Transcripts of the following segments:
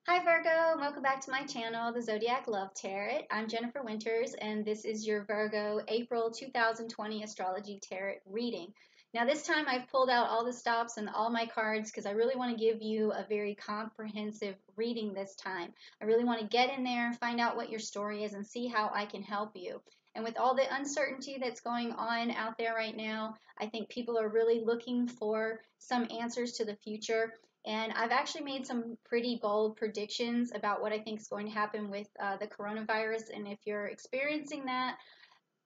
Hi Virgo, welcome back to my channel, the Zodiac Love Tarot. I'm Jennifer Winters and this is your Virgo April 2020 Astrology Tarot reading. Now this time I've pulled out all the stops and all my cards because I really want to give you a very comprehensive reading this time. I really want to get in there, find out what your story is and see how I can help you. And with all the uncertainty that's going on out there right now, I think people are really looking for some answers to the future. And I've actually made some pretty bold predictions about what I think is going to happen with the coronavirus. And if you're experiencing that,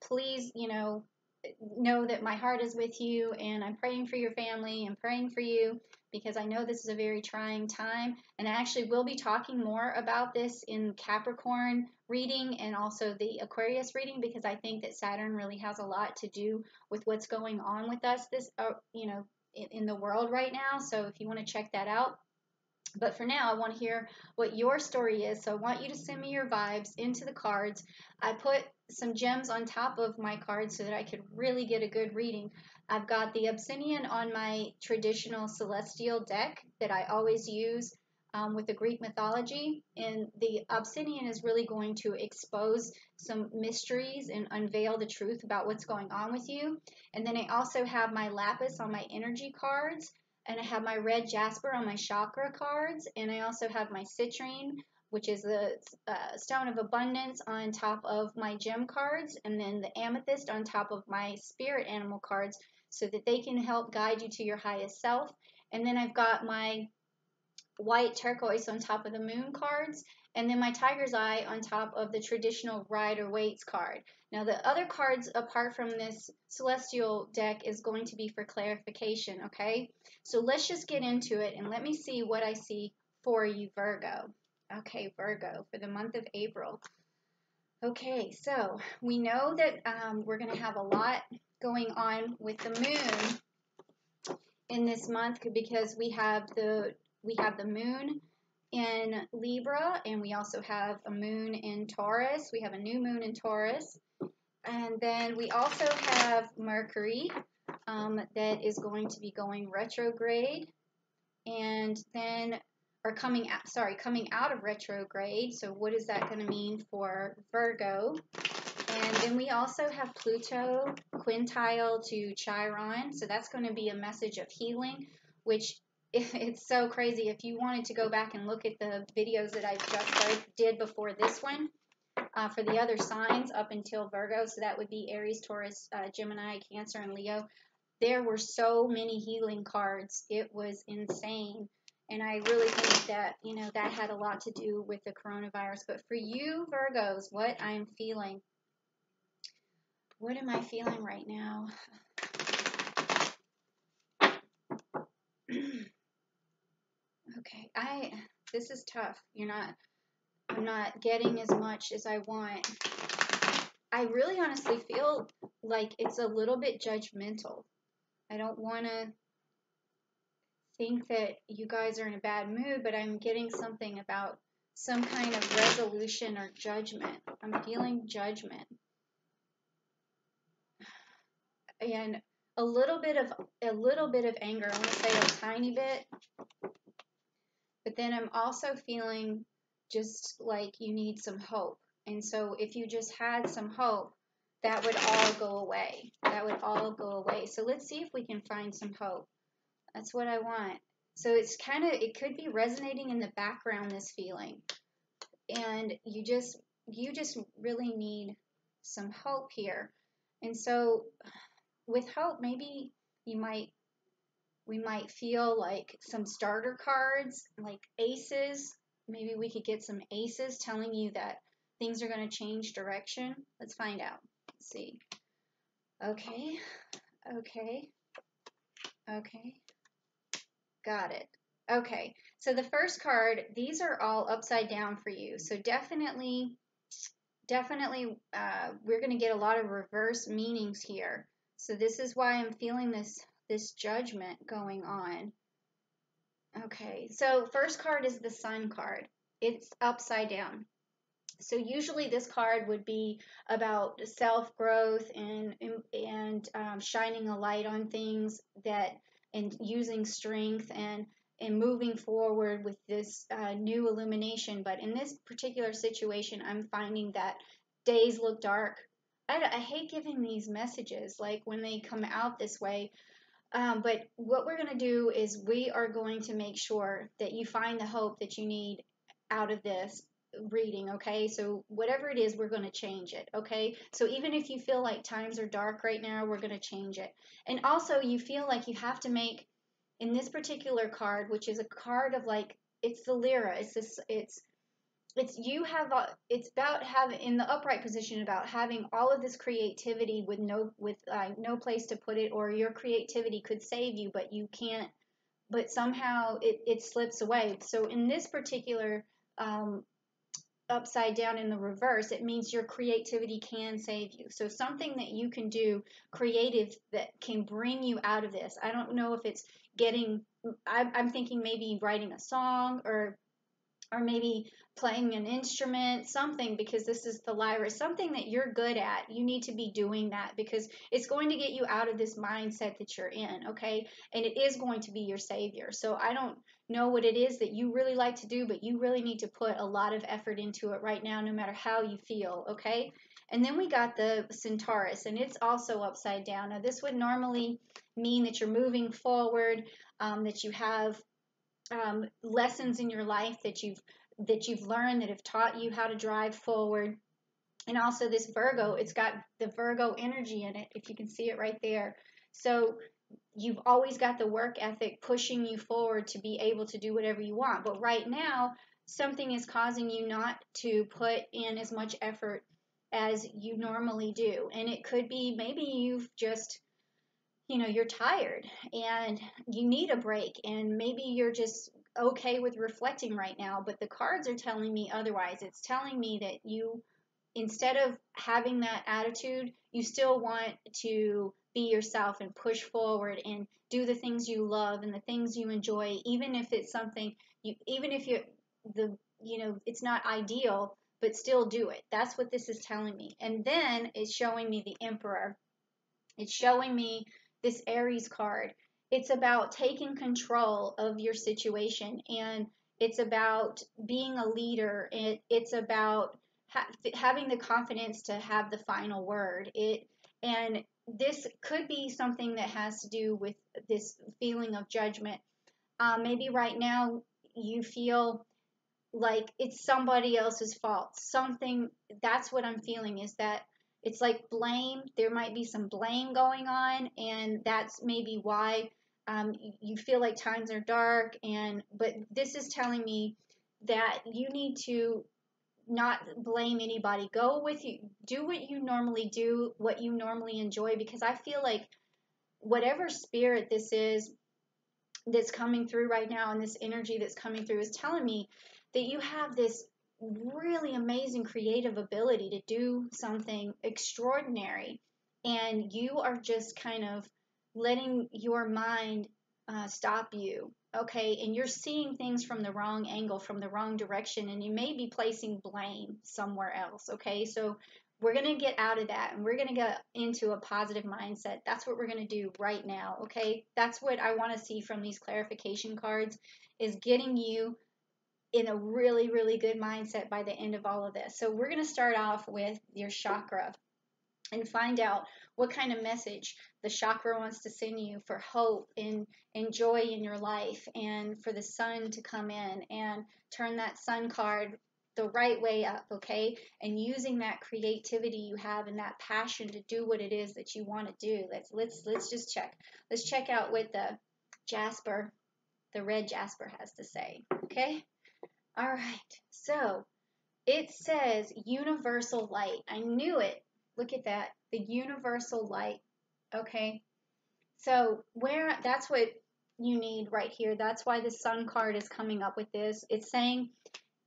please, know that my heart is with you and I'm praying for your family and praying for you because I know this is a very trying time. And I actually will be talking more about this in Capricorn reading and also the Aquarius reading because I think that Saturn really has a lot to do with what's going on with us in the world right now. So if you want to check that out. But for now, I want to hear what your story is. So I want you to send me your vibes into the cards. I put some gems on top of my cards so that I could really get a good reading. I've got the obsidian on my traditional celestial deck that I always use with the Greek mythology. And the obsidian is really going to expose some mysteries and unveil the truth about what's going on with you. And then I also have my lapis on my energy cards. And I have my red jasper on my chakra cards, and I also have my citrine, which is the stone of abundance, on top of my gem cards, and then the amethyst on top of my spirit animal cards so that they can help guide you to your highest self. And then I've got my white turquoise on top of the moon cards, and then my tiger's eye on top of the traditional rider waits card. Now the other cards apart from this celestial deck is going to be for clarification, okay? So let's just get into it and let me see what I see for you, Virgo. Okay, Virgo, for the month of April. Okay, so we know that we're going to have a lot going on with the moon in this month because we have the moon in Libra, and we also have a moon in Taurus. We have a new moon in Taurus. And then we also have Mercury that is going to be going retrograde. And then, coming out of retrograde. So what is that going to mean for Virgo? And then we also have Pluto quintile to Chiron. So that's going to be a message of healing, which it's so crazy. If you wanted to go back and look at the videos that I just did before this one, for the other signs up until Virgo, so that would be Aries, Taurus, Gemini, Cancer, and Leo, there were so many healing cards. It was insane. And I really think that, that had a lot to do with the coronavirus. But for you, Virgos, what I'm feeling, what am I feeling right now? Okay, this is tough. I'm not getting as much as I want. I really honestly feel like it's a little bit judgmental. I don't want to think that you guys are in a bad mood, but I'm getting something about some kind of resolution or judgment. I'm feeling judgment. And a little bit of anger. I want to say a tiny bit. But then I'm also feeling just like you need some hope. And so if you just had some hope, that would all go away. That would all go away. So let's see if we can find some hope. That's what I want. So it could be resonating in the background, this feeling. And you just really need some hope here. And so with hope, maybe we might feel like some starter cards, like aces. Maybe we could get some aces telling you that things are going to change direction. Let's find out. Let's see. Okay. Got it. Okay. So the first card, these are all upside down for you. So definitely, we're going to get a lot of reverse meanings here. So this is why I'm feeling this judgment going on. Okay, so first card is the Sun card. It's upside down. So usually this card would be about self-growth and shining a light on things and using strength and and moving forward with this new illumination. But in this particular situation, I'm finding that days look dark. I hate giving these messages like when they come out this way. But what we're going to do is we are going to make sure that you find the hope that you need out of this reading, okay? So whatever it is, we're going to change it, okay? So even if you feel like times are dark right now, we're going to change it. And also you feel like you have to make, in this particular card, which is a card of like, it's the lira, it's you have it's about having in the upright position about having all of this creativity with no place to put it, or your creativity could save you but you can't, but somehow it slips away. So in this particular upside down in the reverse, it means your creativity can save you. So something that you can do creative that can bring you out of this. I don't know if it's getting, I'm thinking maybe writing a song, or maybe playing an instrument, something, because this is the lyra, something that you're good at. You need to be doing that because it's going to get you out of this mindset that you're in, okay? And it is going to be your savior. So I don't know what it is that you really like to do, but you really need to put a lot of effort into it right now, no matter how you feel, okay? And then we got the Centaurus, and it's also upside down. Now, this would normally mean that you're moving forward, that you have lessons in your life that you've learned that have taught you how to drive forward. And also this Virgo, it's got the Virgo energy in it, if you can see it right there. So you've always got the work ethic pushing you forward to be able to do whatever you want. But right now, something is causing you not to put in as much effort as you normally do. And it could be maybe you've just, you're tired and you need a break, and maybe you're just okay with reflecting right now, but the cards are telling me otherwise. It's telling me that you, instead of having that attitude, you still want to be yourself and push forward and do the things you love and the things you enjoy, even if it's something even if it's not ideal, but still do it. That's what this is telling me. And then it's showing me the Emperor. It's showing me this Aries card. It's about taking control of your situation, and it's about being a leader. It's about having the confidence to have the final word. And this could be something that has to do with this feeling of judgment. Maybe right now you feel like it's somebody else's fault. Something, that's what I'm feeling, is that it's like blame. There might be some blame going on, and that's maybe why you feel like times are dark. But this is telling me that you need to not blame anybody. Go with you, do what you normally do, what you normally enjoy, because I feel like whatever spirit this is that's coming through right now, and this energy that's coming through, is telling me that you have this really amazing creative ability to do something extraordinary, and you are just kind of letting your mind stop you, okay? And you're seeing things from the wrong angle, from the wrong direction, and you may be placing blame somewhere else, okay? So we're going to get out of that, and we're going to get into a positive mindset. That's what we're going to do right now, okay? That's what I want to see from these clarification cards, is getting you in a really, really good mindset by the end of all of this. So we're going to start off with your chakra and find out what kind of message the chakra wants to send you for hope and joy in your life, and for the sun to come in and turn that sun card the right way up, okay? And using that creativity you have and that passion to do what it is that you want to do. Let's just check. Let's check out what the red jasper has to say, okay? All right. So it says universal light. I knew it. Look at that. The universal light. Okay. So that's what you need right here. That's why the sun card is coming up with this. It's saying,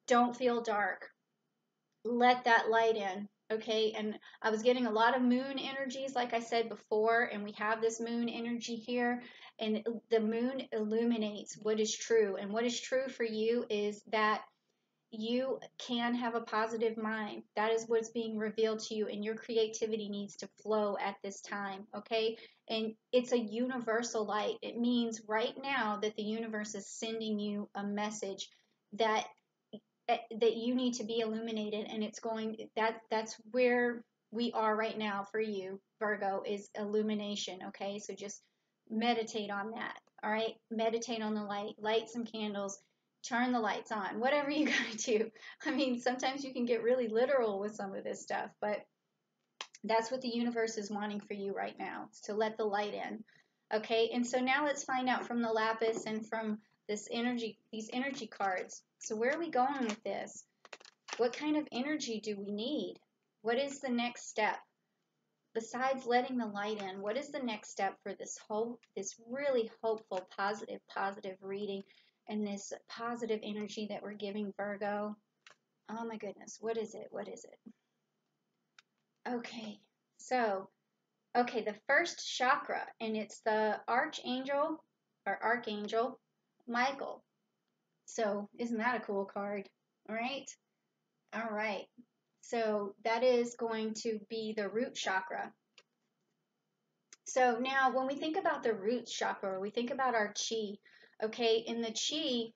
don't feel dark. Let that light in. Okay. And I was getting a lot of moon energies, like I said before, and we have this moon energy here, and the moon illuminates what is true. And what is true for you is that you can have a positive mind. That is what's being revealed to you, and your creativity needs to flow at this time, okay? And it's a universal light. It means right now that the universe is sending you a message that that you need to be illuminated, and it's going that's where we are right now for you, Virgo, is illumination, okay? So just meditate on that. All right, meditate on the light, light some candles, turn the lights on, whatever you gotta do. I mean, sometimes you can get really literal with some of this stuff, but that's what the universe is wanting for you right now, is to let the light in. Okay, and so now let's find out from the lapis and from these energy cards. So where are we going with this? What kind of energy do we need? What is the next step? Besides letting the light in, what is the next step for this really hopeful, positive reading and this positive energy that we're giving Virgo? Oh my goodness, what is it? What is it? Okay, so, okay, the first chakra, and it's the Archangel Michael. So, isn't that a cool card? All right? All right. So, that is going to be the root chakra. So, now when we think about the root chakra, we think about our chi, okay? And the chi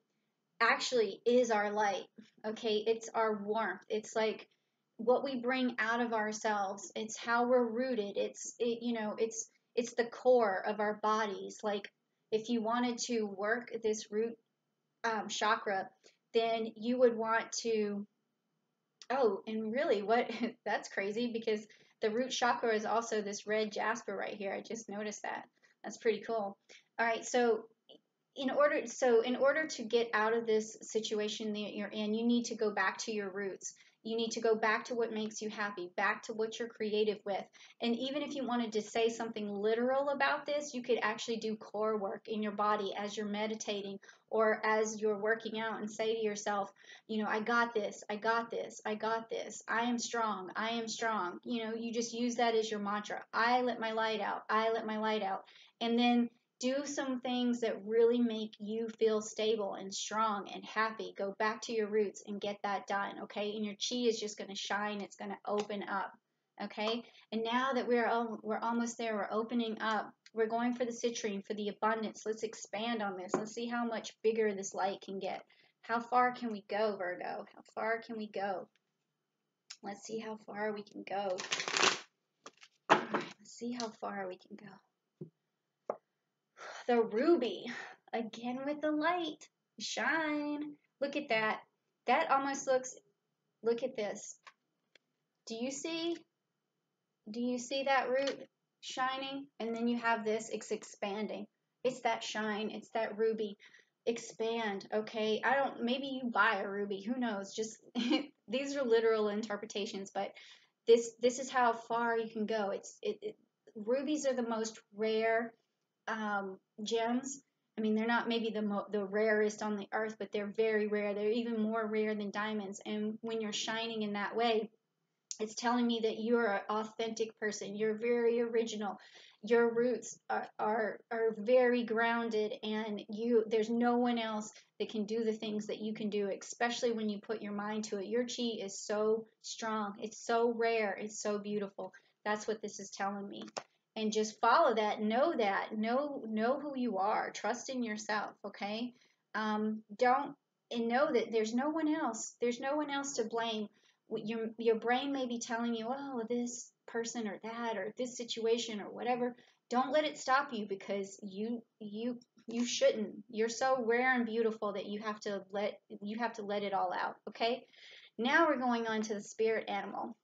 actually is our light, okay? It's our warmth. It's like what we bring out of ourselves. It's how we're rooted. It's the core of our bodies. Like if you wanted to work this root chakra, then you would want to. Oh, and really, what that's crazy because the root chakra is also this red jasper right here. I just noticed that. That's pretty cool. All right, so in order to get out of this situation that you're in, you need to go back to your roots. You need to go back to what makes you happy, back to what you're creative with. And even if you wanted to say something literal about this, you could actually do core work in your body as you're meditating or as you're working out and say to yourself, I got this, I got this, I got this, I am strong, I am strong. You just use that as your mantra. I let my light out, I let my light out. And then do some things that really make you feel stable and strong and happy. Go back to your roots and get that done, okay? And your chi is just going to shine. It's going to open up, okay? And now that we're almost there, we're opening up. We're going for the citrine, for the abundance. Let's expand on this. Let's see how much bigger this light can get. How far can we go, Virgo? How far can we go? Let's see how far we can go. All right, let's see how far we can go. The ruby, again with the light, shine. Look at that. That almost looks, look at this. Do you see that root shining? And then you have this, it's expanding. It's that shine, it's that ruby. Expand, okay? Maybe you buy a ruby, who knows? Just, these are literal interpretations, but this is how far you can go. Rubies are the most rare gems. I mean, they're not maybe the rarest on the earth, but they're very rare. They're even more rare than diamonds. And when you're shining in that way, it's telling me that you're an authentic person. You're very original. Your roots are very grounded, and there's no one else that can do the things that you can do, especially when you put your mind to it. Your chi is so strong. It's so rare. It's so beautiful. That's what this is telling me. And just follow that. Know that. Know who you are. Trust in yourself. Okay. Don't and know that there's no one else. There's no one else to blame. Your brain may be telling you, oh, this person or that or this situation or whatever. Don't let it stop you, because you shouldn't. You're so rare and beautiful that you have to let it all out. Okay. Now we're going on to the spirit animal.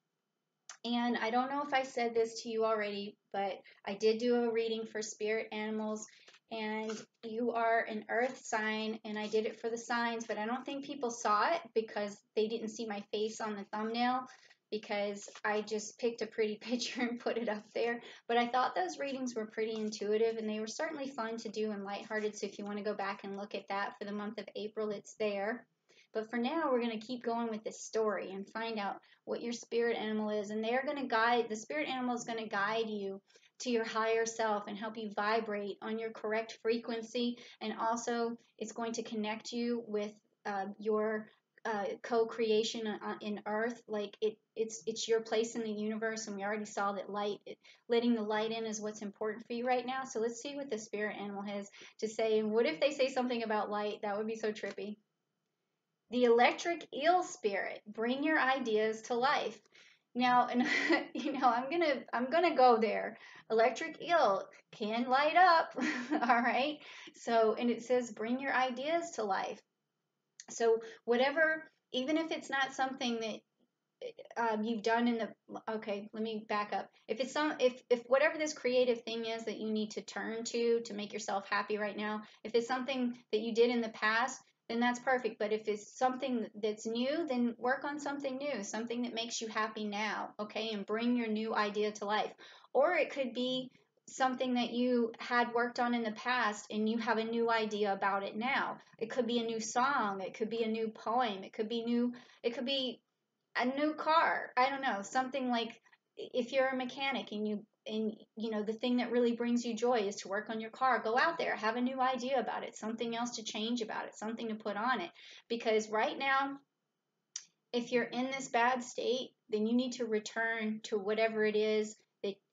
And I don't know if I said this to you already, but I did do a reading for spirit animals, and you are an earth sign, and I did it for the signs, but I don't think people saw it because they didn't see my face on the thumbnail, because I just picked a pretty picture and put it up there. But I thought those readings were pretty intuitive, and they were certainly fun to do and lighthearted, so if you want to go back and look at that for the month of April, it's there. But for now, we're going to keep going with this story and find out what your spirit animal is. And the spirit animal is going to guide you to your higher self and help you vibrate on your correct frequency. And also, it's going to connect you with your co-creation in Earth. Like it's your place in the universe, and we already saw that letting the light in is what's important for you right now. So let's see what the spirit animal has to say. And what if they say something about light? That would be so trippy. The electric eel spirit, bring your ideas to life. Now, and I'm gonna go there. Electric eel can light up, all right. So, and it says bring your ideas to life. So whatever, even if it's not something that you've done in the, okay, let me back up. If it's if whatever this creative thing is that you need to turn to make yourself happy right now, if it's something that you did in the past, then that's perfect. But if it's something that's new, then work on something new, something that makes you happy now, okay, and bring your new idea to life. Or it could be something that you had worked on in the past and you have a new idea about it now. It could be a new song, it could be a new poem, it could be new, it could be a new car. I don't know, something like, if you're a mechanic and you know the thing that really brings you joy is to work on your car, go out there, have a new idea about it, something else to change about it, something to put on it. Because right now, if you're in this bad state, then you need to return to whatever it is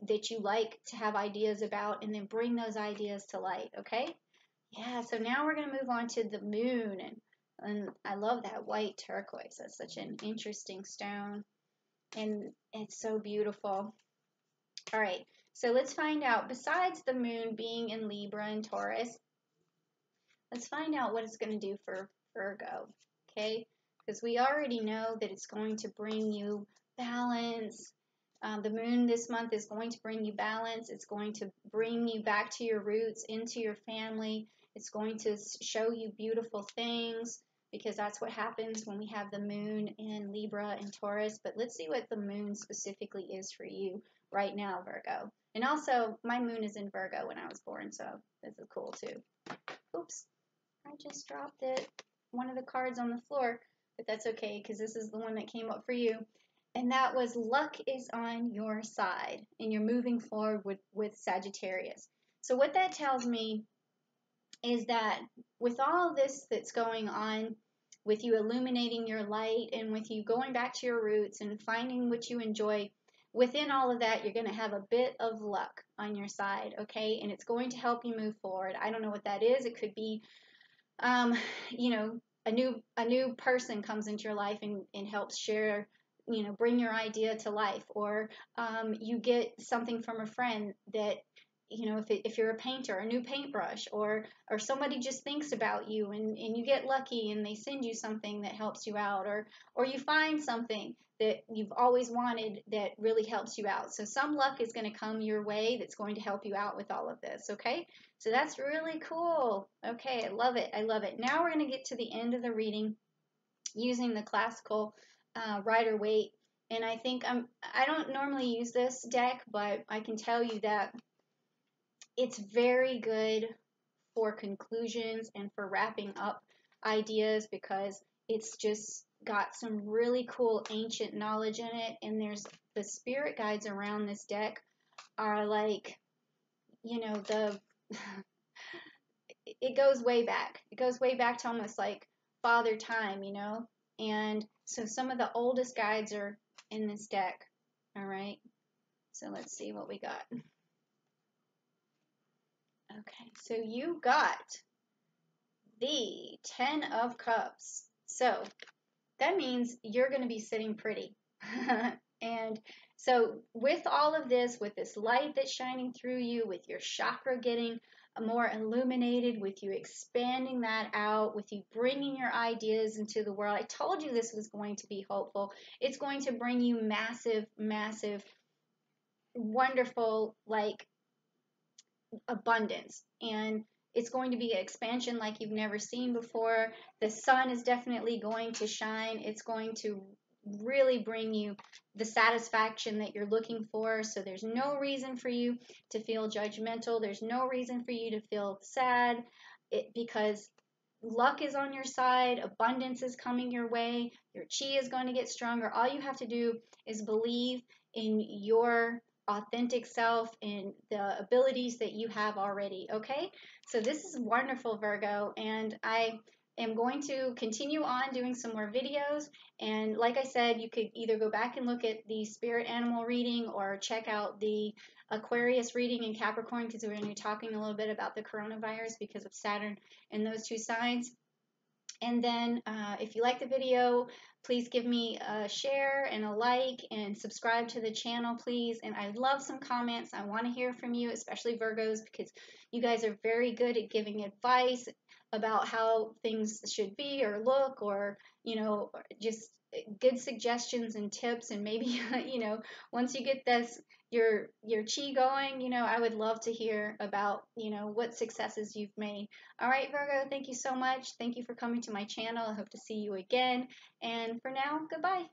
that you like to have ideas about, and then bring those ideas to light, okay? Yeah, so now we're going to move on to the moon. And I love that white turquoise. That's such an interesting stone. And it's so beautiful. All right, so let's find out, besides the moon being in Libra and Taurus, let's find out what it's going to do for Virgo, okay? Because we already know that it's going to bring you balance. The moon this month is going to bring you balance. It's going to bring you back to your roots, into your family. It's going to show you beautiful things, because that's what happens when we have the moon in Libra and Taurus. But let's see what the moon specifically is for you right now, Virgo. And also, my moon is in Virgo when I was born, so this is cool too. Oops, I just dropped it, one of the cards on the floor, but that's okay because this is the one that came up for you. And that was luck is on your side, and you're moving forward with Sagittarius. So what that tells me is that with all this that's going on, with you illuminating your light and with you going back to your roots and finding what you enjoy, within all of that, you're going to have a bit of luck on your side, okay? And it's going to help you move forward. I don't know what that is. It could be, you know, a new person comes into your life and helps share, you know, bring your idea to life. Or you get something from a friend that, you know, if you're a painter, a new paintbrush, or somebody just thinks about you and you get lucky and they send you something that helps you out, or you find something that you've always wanted that really helps you out. So some luck is going to come your way that's going to help you out with all of this, okay? So that's really cool. Okay, I love it. I love it. Now we're going to get to the end of the reading using the classical Rider-Waite. And I think I don't normally use this deck, but I can tell you that it's very good for conclusions and for wrapping up ideas, because it's just got some really cool ancient knowledge in it. And there's the spirit guides around this deck are like, you know, it goes way back. It goes way back to almost like Father Time, you know. And so some of the oldest guides are in this deck. All right. So let's see what we got. Okay, so you got the 10 of Cups. So that means you're going to be sitting pretty. And so with all of this, with this light that's shining through you, with your chakra getting more illuminated, with you expanding that out, with you bringing your ideas into the world, I told you this was going to be hopeful. It's going to bring you massive, massive, wonderful, like, abundance. And it's going to be an expansion like you've never seen before. The sun is definitely going to shine. It's going to really bring you the satisfaction that you're looking for. So there's no reason for you to feel judgmental. There's no reason for you to feel sad, because luck is on your side. Abundance is coming your way. Your chi is going to get stronger. All you have to do is believe in your authentic self and the abilities that you have already, okay? So this is wonderful, Virgo, and I am going to continue on doing some more videos. And like I said, you could either go back and look at the spirit animal reading or check out the Aquarius reading in Capricorn, because we're going to be talking a little bit about the coronavirus because of Saturn and those two signs. And then if you like the video, please give me a share and a like and subscribe to the channel, please. And I'd love some comments. I want to hear from you, especially Virgos, because you guys are very good at giving advice about how things should be or look, or, you know, just good suggestions and tips. And maybe, you know, once you get this, your chi going, you know, I would love to hear about, you know, what successes you've made. All right, Virgo, thank you so much. Thank you for coming to my channel. I hope to see you again. And for now, goodbye.